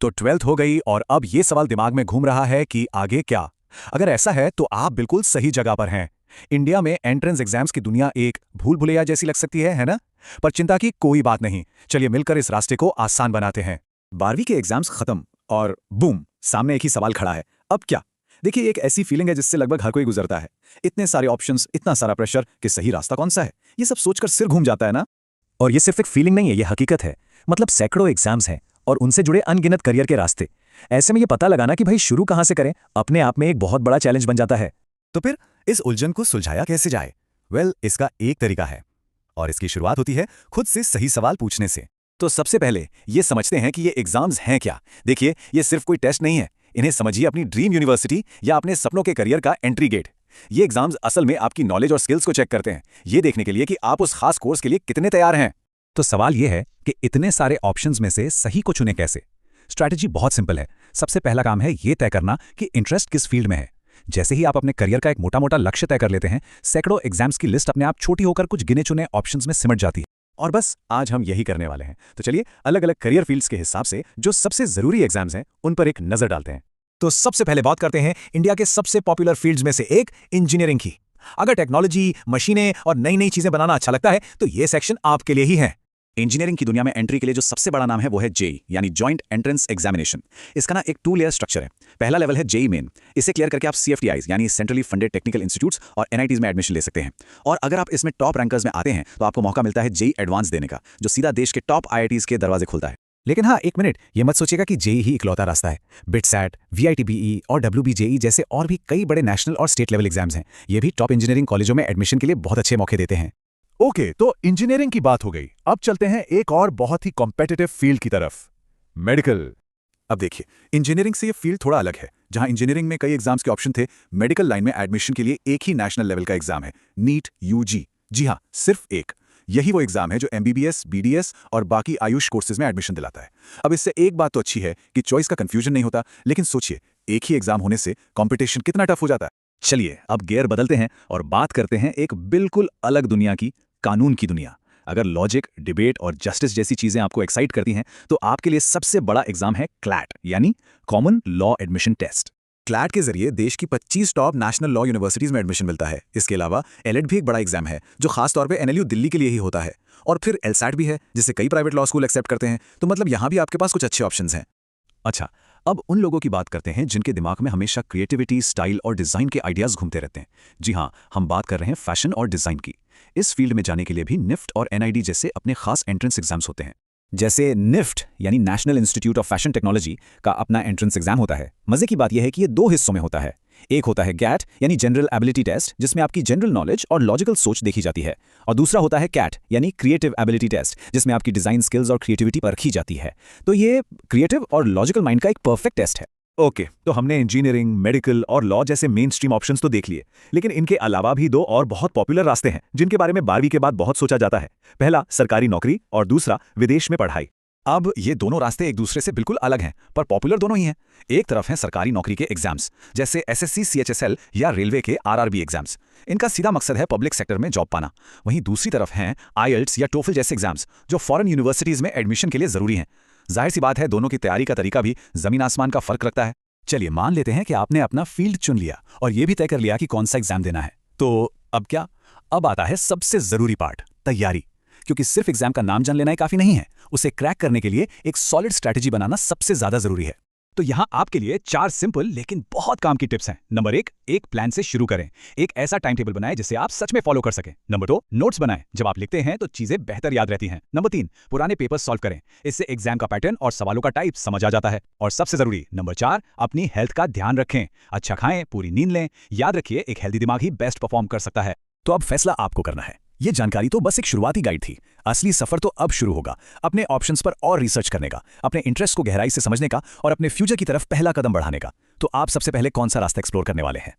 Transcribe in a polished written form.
तो 12th हो गई और अब ये सवाल दिमाग में घूम रहा है कि आगे क्या। अगर ऐसा है तो आप बिल्कुल सही जगह पर हैं। इंडिया में एंट्रेंस एग्जाम्स की दुनिया एक भूल भुलैया जैसी लग सकती है ना? पर चिंता की कोई बात नहीं। चलिए मिलकर इस रास्ते को आसान बनाते हैं। 12वीं के एग्जाम्स खत्म और बूम, सामने एक ही सवाल खड़ा है, अब क्या। देखिए, एक ऐसी फीलिंग है जिससे लगभग हर कोई गुजरता है। इतने सारे ऑप्शंस, इतना सारा प्रेशर कि सही रास्ता कौन सा है, ये सब सोचकर सिर घूम जाता है ना। और ये सिर्फ एक फीलिंग नहीं है, ये हकीकत है। मतलब सैकड़ों एग्जाम्स हैं और उनसे जुड़े अनगिनत करियर के रास्ते। ऐसे में ये पता लगाना कि भाई शुरू कहां से करें, अपने आप में एक बहुत बड़ा चैलेंज बन जाता है। तो फिर इस उलझन को सुलझाया कैसे जाए? इसका एक तरीका है और इसकी शुरुआत होती है खुद से सही सवाल पूछने से। तो सबसे पहले ये समझते हैं कि ये एग्जाम्स हैं क्या। देखिए, ये सिर्फ कोई टेस्ट नहीं है, इन्हें समझिए अपनी ड्रीम यूनिवर्सिटी या अपने सपनों के करियर का एंट्री गेट। ये एग्जाम्स असल में आपकी नॉलेज और स्किल्स को चेक करते हैं, ये देखने के लिए कि आप उस खास कोर्स के लिए कितने तैयार हैं। तो सवाल यह है कि इतने सारे ऑप्शंस में से सही को चुने कैसे। स्ट्रैटेजी बहुत सिंपल है। सबसे पहला काम है ये तय करना कि इंटरेस्ट किस फील्ड में है। जैसे ही आप अपने करियर का एक मोटा मोटा लक्ष्य तय कर लेते हैं, सैकड़ों एग्जाम्स की लिस्ट अपने आप छोटी होकर कुछ गिने चुने ऑप्शंस में सिमट जाती है। और बस आज हम यही करने वाले हैं। तो चलिए अलग अलग करियर फील्ड्स के हिसाब से जो सबसे जरूरी एग्जाम्स हैं उन पर एक नजर डालते हैं। तो सबसे पहले बात करते हैं इंडिया के सबसे पॉपुलर फील्ड्स में से एक इंजीनियरिंग की। अगर टेक्नोलॉजी, मशीनें और नई नई चीजें बनाना अच्छा लगता है तो ये सेक्शन आपके लिए ही है। इंजीनियरिंग की दुनिया में एंट्री के लिए जो सबसे बड़ा नाम है वो है जेई, यानी जॉइंट एंट्रेंस एग्जामिनेशन। इसका ना एक 2 लेयर स्ट्रक्चर है। पहला लेवल है जेई मेन। इसे क्लियर करके आप सीएफटीआईज यानी सेंट्रली फंडेड टेक्निकल इंस्टीट्यूट्स और एनआईटीज में एडमिशन ले सकते हैं। और अगर आप इसमें टॉप रैंकर्स में आते हैं तो आपको मौका मिलता है जेई एडवांस देने का, जो सीधा देश के टॉप आईआईटीज के दरवाजे खोलता है। लेकिन हाँ, एक मिनट, ये मत सोचिएगा कि जेई ही इकलौता रास्ता है। बिटसैट, वीआईटीबीई और डब्ल्यूबीजेई जैसे और भी कई बड़े नेशनल और स्टेट लेवल एग्जाम्स हैं। ये भी टॉप इंजीनियरिंग कॉलेजों में एडमिशन के लिए बहुत अच्छे मौके देते हैं। ओके, तो इंजीनियरिंग की बात हो गई। अब चलते हैं एक और बहुत ही कॉम्पिटिटिव फील्ड की तरफ, मेडिकल। अब देखिए, इंजीनियरिंग से ये फील्ड थोड़ा अलग है। जहां इंजीनियरिंग में कई एग्जाम्स के ऑप्शन थे, मेडिकल लाइन में एडमिशन के लिए एक ही नेशनल लेवल का एग्जाम है, नीट यूजी। जी हाँ, सिर्फ एक। यही वो एग्जाम है जो एमबीबीएस, बीडीएस और बाकी आयुष कोर्सेज में एडमिशन दिलाता है। अब इससे एक बात तो अच्छी है कि चॉइस का कंफ्यूजन नहीं होता, लेकिन सोचिए एक ही एग्जाम होने से कंपटीशन कितना टफ हो जाता है। चलिए अब गियर बदलते हैं और बात करते हैं एक बिल्कुल अलग दुनिया की, कानून की दुनिया। अगर लॉजिक, डिबेट और जस्टिस जैसी चीजें आपको एक्साइट करती हैं तो आपके लिए सबसे बड़ा एग्जाम है क्लैट, यानी common law admission test. CLAT के जरिए देश की 25 टॉप नेशनल लॉ यूनिवर्सिटीज में एडमिशन मिलता है। इसके अलावा एलएड भी एक बड़ा एग्जाम है जो खास तौर पे एनएलयू दिल्ली के लिए ही होता है। और फिर एलसैट भी है जिसे कई प्राइवेट लॉ स्कूल एक्सेप्ट करते हैं। तो मतलब यहाँ भी आपके पास कुछ अच्छे ऑप्शंस हैं। अच्छा, अब उन लोगों की बात करते हैं जिनके दिमाग में हमेशा क्रिएटिविटी, स्टाइल और डिजाइन के आइडियाज घूमते रहते हैं। जी हाँ, हम बात कर रहे हैं फैशन और डिजाइन की। इस फील्ड में जाने के लिए भी निफ्ट और एनआईडी जैसे अपने खास एंट्रेंस एग्जाम्स होते हैं। जैसे निफ्ट यानी national institute of fashion technology का अपना एंट्रेंस एग्जाम होता है। मजे की बात यह है कि ये 2 हिस्सों में होता है। एक होता है गैट यानी जनरल एबिलिटी टेस्ट, जिसमें आपकी जनरल नॉलेज और लॉजिकल सोच देखी जाती है। और दूसरा होता है कैट यानी क्रिएटिव एबिलिटी टेस्ट, जिसमें आपकी डिजाइन स्किल्स और क्रिएटिविटी परखी जाती है। तो ये क्रिएटिव और लॉजिकल माइंड का एक परफेक्ट टेस्ट है। ओके, तो हमने इंजीनियरिंग, मेडिकल और लॉ जैसे मेन स्ट्रीम ऑप्शंस तो देख लिए, लेकिन इनके अलावा भी 2 और बहुत पॉपुलर रास्ते हैं जिनके बारे में 12वीं के बाद बहुत सोचा जाता है। पहला सरकारी नौकरी और दूसरा विदेश में पढ़ाई। अब ये दोनों रास्ते एक दूसरे से बिल्कुल अलग हैं, पर पॉपुलर दोनों ही हैं। एक तरफ हैं सरकारी नौकरी के एग्जाम्स, जैसे एसएससी, सीएचएसएल या रेलवे के आरआरबी एग्जाम्स। इनका सीधा मकसद है पब्लिक सेक्टर में जॉब पाना। वहीं दूसरी तरफ हैं आईएलटीएस या टोफल जैसे एग्जाम्स, जो फॉरेन यूनिवर्सिटीज में एडमिशन के लिए जरूरी हैं। जाहिर सी बात है, दोनों की तैयारी का तरीका भी जमीन आसमान का फर्क रखता है। चलिए मान लेते हैं कि आपने अपना फील्ड चुन लिया और यह भी तय कर लिया कि कौन सा एग्जाम देना है। तो अब क्या? अब आता है सबसे जरूरी पार्ट, तैयारी। क्योंकि सिर्फ एग्जाम का नाम जान लेना ही काफी नहीं है, उसे क्रैक करने के लिए एक सॉलिड स्ट्रैटेजी बनाना सबसे ज्यादा जरूरी है। तो यहां आपके लिए 4 सिंपल लेकिन बहुत काम की टिप्स हैं। नंबर 1, एक प्लान से शुरू करें। एक ऐसा टाइम टेबल बनाएं जिसे आप सच में फॉलो कर सकें। नंबर 2, नोट्स बनाएं। जब आप लिखते हैं तो चीजें बेहतर याद रहती हैं। नंबर 3, पुराने पेपर्स सॉल्व करें। इससे एग्जाम का पैटर्न और सवालों का टाइप समझ आ जाता है। और सबसे जरूरी नंबर 4, अपनी हेल्थ का ध्यान रखें। अच्छा खाएं, पूरी नींद लें। याद रखिए, एक हेल्दी दिमाग ही बेस्ट परफॉर्म कर सकता है। तो अब फैसला आपको करना है। ये जानकारी तो बस एक शुरुआती गाइड थी। असली सफर तो अब शुरू होगा, अपने ऑप्शंस पर और रिसर्च करने का, अपने इंटरेस्ट को गहराई से समझने का और अपने फ्यूचर की तरफ पहला कदम बढ़ाने का। तो आप सबसे पहले कौन सा रास्ता एक्सप्लोर करने वाले हैं?